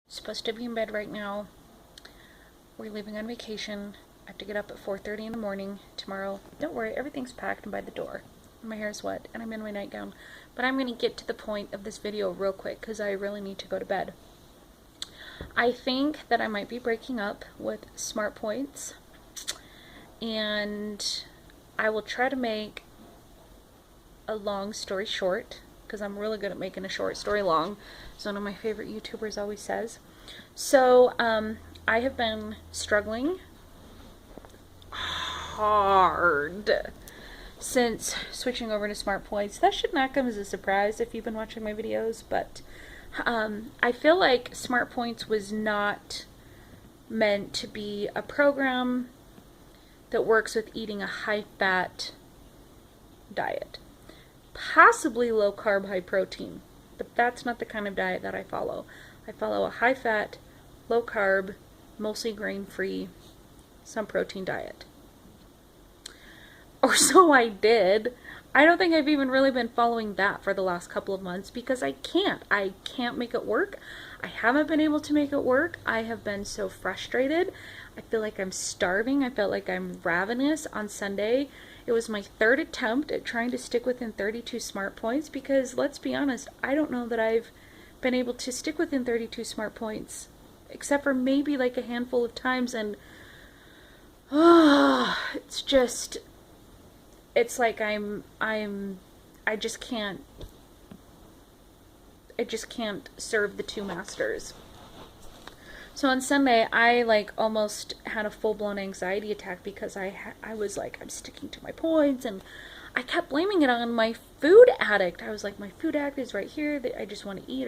Supposed to be in bed right now. We're leaving on vacation. I have to get up at 4:30 in the morning tomorrow. Don't worry, everything's packed and by the door. My hair's wet and I'm in my nightgown. But I'm going to get to the point of this video real quick because I really need to go to bed. I think that I might be breaking up with smartpoints, and I will try to make a long story short because I'm really good at making a short story long, as one of my favorite YouTubers always says. So I have been struggling hard since switching over to smartpoints. That should not come as a surprise if you've been watching my videos, but I feel like smartpoints was not meant to be a program that works with eating a high-fat diet. Possibly low-carb, high-protein, but that's not the kind of diet that I follow. I follow a high-fat, low-carb, mostly grain-free, some protein diet. Or so I did. I don't think I've even really been following that for the last couple of months because I can't. I can't make it work. I haven't been able to make it work. I have been so frustrated. I feel like I'm starving. I felt like I'm ravenous on Sunday. It was my third attempt at trying to stick within 32 smart points because, let's be honest, I don't know that I've been able to stick within 32 smart points except for maybe like a handful of times, and it's just, it's like I just can't serve the two masters. So on Sunday, I like almost had a full-blown anxiety attack because I was like, I'm sticking to my points, and I kept blaming it on my food addict. I was like, my food addict is right here. I just want to eat,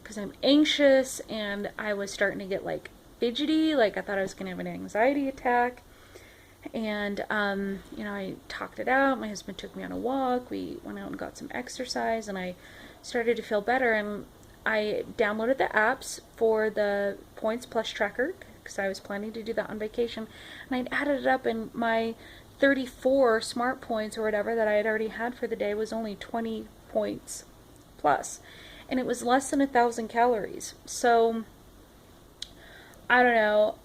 because I'm anxious, and I was starting to get like fidgety, like I thought I was going to have an anxiety attack. And I talked it out. My husband took me on a walk. We went out and got some exercise, and I started to feel better. And I downloaded the apps for the Points Plus tracker because I was planning to do that on vacation, and I'd added it up, and my 34 smart points or whatever that I had already had for the day was only 20 points plus, and it was less than 1,000 calories. So I don't know.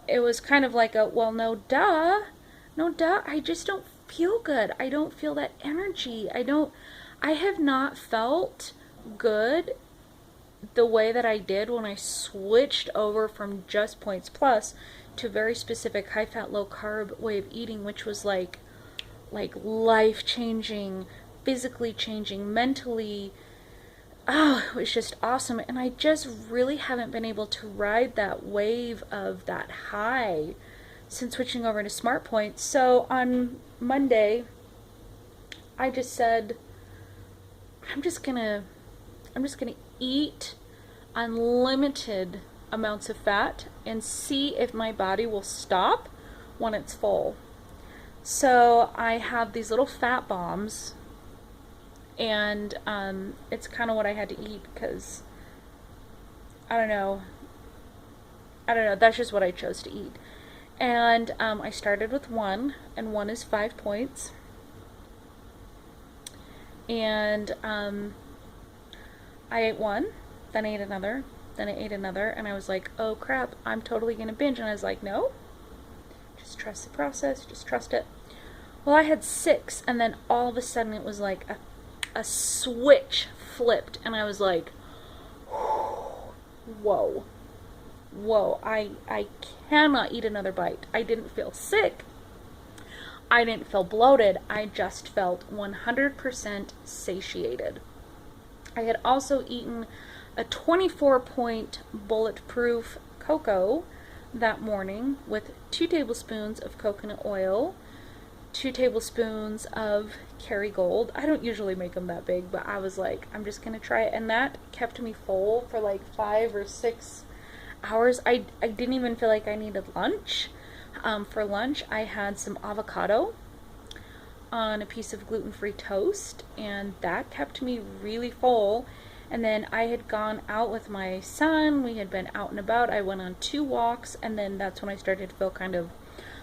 It was kind of like a, well, no duh, I just don't feel good. I don't feel that energy. I have not felt good the way that I did when I switched over from just Points Plus to a very specific high-fat, low-carb way of eating, which was like life-changing, physically changing, mentally. Oh, it was just awesome. And I just really haven't been able to ride that wave of that high since switching over to SmartPoints. So on Monday, I just said, I'm just gonna eat unlimited amounts of fat and see if my body will stop when it's full. So I have these little fat bombs, and it's kind of what I had to eat because I don't know, that's just what I chose to eat. And I started with one, and one is 5 points, and I ate one, then I ate another, then I ate another, and I was like, oh crap, I'm totally gonna binge. And I was like, no, just trust the process, just trust it. Well, I had 6, and then all of a sudden it was like a switch flipped, and I was like, whoa, I cannot eat another bite. I didn't feel sick, I didn't feel bloated, I just felt 100% satiated. I had also eaten a 24-point bulletproof cocoa that morning with 2 tablespoons of coconut oil, 2 tablespoons of Kerrygold. I don't usually make them that big, but I was like, I'm just gonna try it, and that kept me full for like 5 or 6 hours. I didn't even feel like I needed lunch. For lunch, I had some avocado on a piece of gluten-free toast, and that kept me really full. And then I had gone out with my son. We had been out and about. I went on 2 walks, and then that's when I started to feel kind of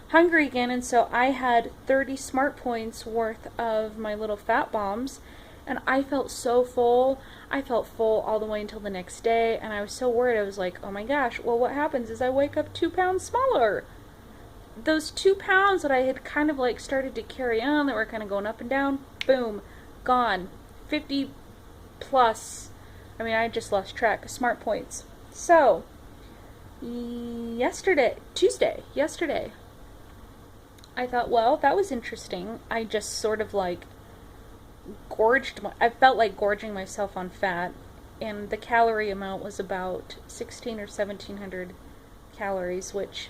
hungry again. And so I had 30 smart points worth of my little fat bombs, And I felt so full. I felt full all the way until the next day, and I was so worried. I was like, oh my gosh, well, what happens is I wake up 2 pounds smaller. Those 2 pounds that I had kind of like started to carry on, that were kind of going up and down, boom, gone. 50 plus. I mean, I just lost track. Smart points. So, yesterday, I thought, well, that was interesting. I just sort of like I felt like gorging myself on fat, and the calorie amount was about 16 or 1700 calories, which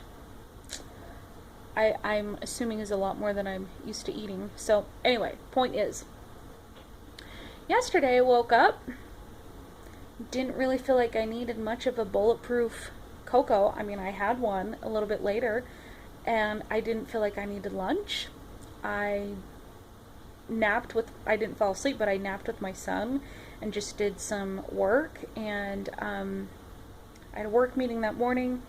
I'm assuming is a lot more than I'm used to eating. So anyway, point is, yesterday I woke up, didn't really feel like I needed much of a bulletproof cocoa. I mean, I had one a little bit later, and I didn't feel like I needed lunch. I didn't fall asleep, but I napped with my son and just did some work, and I had a work meeting that morning.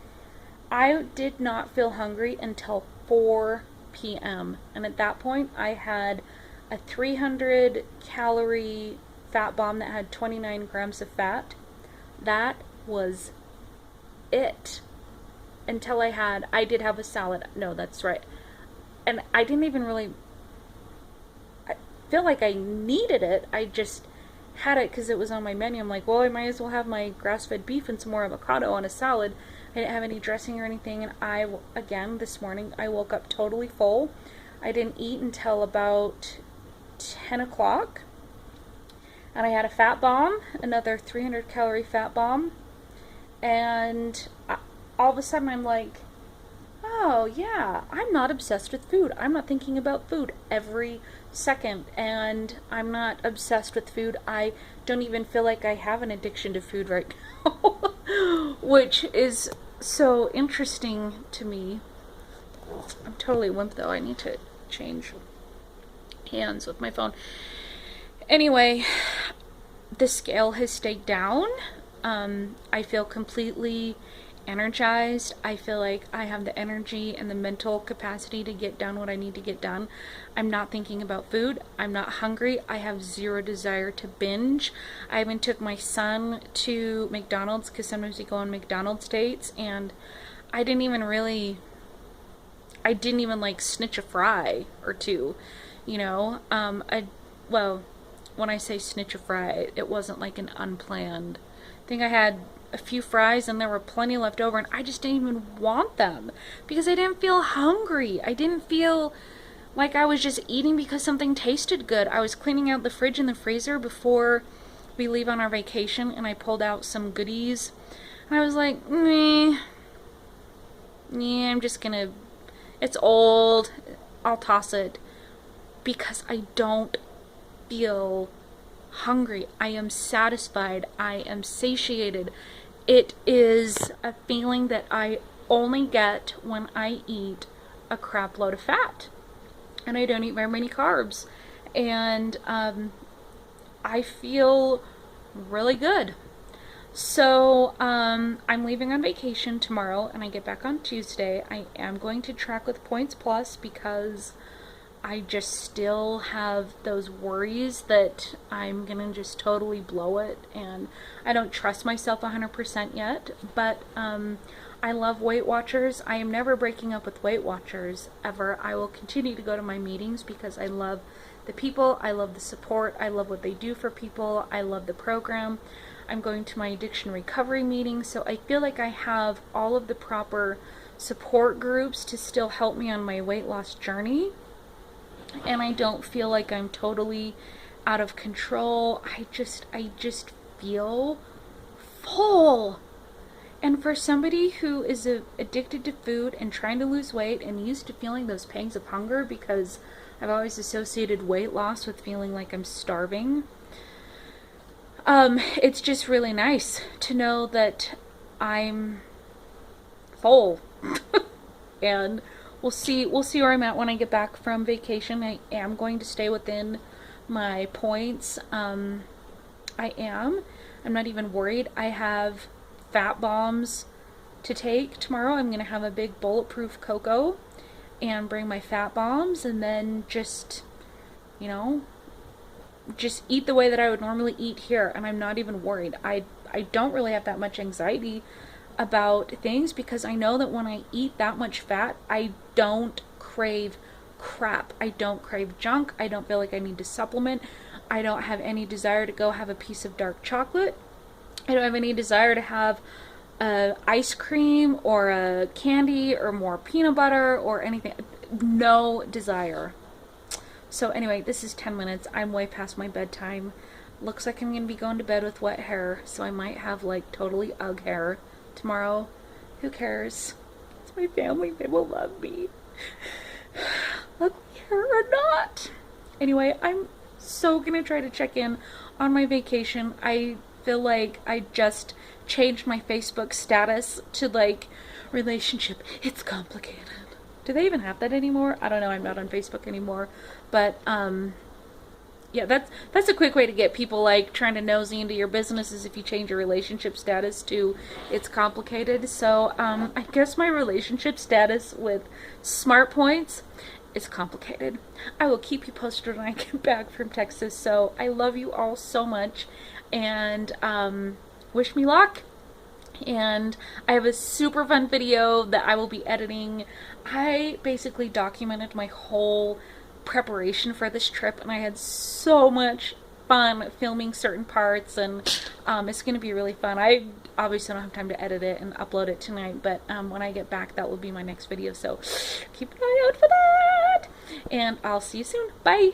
I did not feel hungry until 4 p.m. And at that point, I had a 300 calorie fat bomb that had 29 grams of fat. That was it. Until I did have a salad. No, that's right. And I didn't even really feel like I needed it. I just had it because it was on my menu. I'm like, well, I might as well have my grass-fed beef and some more avocado on a salad. I didn't have any dressing or anything, and again, this morning, I woke up totally full. I didn't eat until about 10 o'clock, and I had a fat bomb, another 300 calorie fat bomb, and all of a sudden I'm like, oh yeah, I'm not obsessed with food. I'm not thinking about food every second, and I'm not obsessed with food. I don't even feel like I have an addiction to food right now, which is so interesting to me. I'm totally limp though. I need to change hands with my phone. Anyway, the scale has stayed down. I feel completely energized. I feel like I have the energy and the mental capacity to get done what I need to get done. I'm not thinking about food. I'm not hungry. I have zero desire to binge. I even took my son to McDonald's because sometimes we go on McDonald's dates, and I didn't even like snitch a fry or two, you know. Well, when I say snitch a fry, it wasn't like an unplanned thing. I had a few fries and there were plenty left over, and I just didn't even want them because I didn't feel hungry. I didn't feel like I was just eating because something tasted good. I was cleaning out the fridge and the freezer before we leave on our vacation, and I pulled out some goodies, and I was like, meh, yeah, I'm just gonna, it's old, I'll toss it, because I don't feel hungry. I am satisfied. I am satiated. It is a feeling that I only get when I eat a crap load of fat, and I don't eat very many carbs, and I feel really good. So I'm leaving on vacation tomorrow, and I get back on Tuesday. I am going to track with Points Plus because I just still have those worries that I'm gonna just totally blow it, and I don't trust myself 100% yet, but I love Weight Watchers. I am never breaking up with Weight Watchers ever. I will continue to go to my meetings because I love the people, I love the support, I love what they do for people, I love the program. I'm going to my addiction recovery meeting, so I feel like I have all of the proper support groups to still help me on my weight loss journey. And I don't feel like I'm totally out of control. I just feel full. And for somebody who is addicted to food and trying to lose weight and used to feeling those pangs of hunger, because I've always associated weight loss with feeling like I'm starving, it's just really nice to know that I'm full. And we'll see where I'm at when I get back from vacation. I am going to stay within my points. I'm not even worried. I have fat bombs to take tomorrow. I'm going to have a big bulletproof cocoa and bring my fat bombs, and then just, just eat the way that I would normally eat here, and I'm not even worried. I don't really have that much anxiety about things because I know that when I eat that much fat, I don't crave crap. I don't crave junk. I don't feel like I need to supplement. I don't have any desire to go have a piece of dark chocolate. I don't have any desire to have ice cream or a candy or more peanut butter or anything. No desire. So anyway, this is 10 minutes. I'm way past my bedtime. Looks like I'm going to be going to bed with wet hair, so I might have like totally ugh hair tomorrow. Who cares? It's my family. They will love me. Love me here or not. Anyway, I'm so going to try to check in on my vacation. I feel like I just changed my Facebook status to like relationship. It's complicated. Do they even have that anymore? I don't know. I'm not on Facebook anymore. But yeah, that's a quick way to get people like trying to nosy into your business is if you change your relationship status to it's complicated. So I guess my relationship status with smartpoints is complicated. I will keep you posted when I get back from Texas. So I love you all so much, and wish me luck. And I have a super fun video that I will be editing. I basically documented my whole preparation for this trip, and I had so much fun filming certain parts, and it's going to be really fun. I obviously don't have time to edit it and upload it tonight, but when I get back, that will be my next video, so keep an eye out for that, and I'll see you soon. Bye!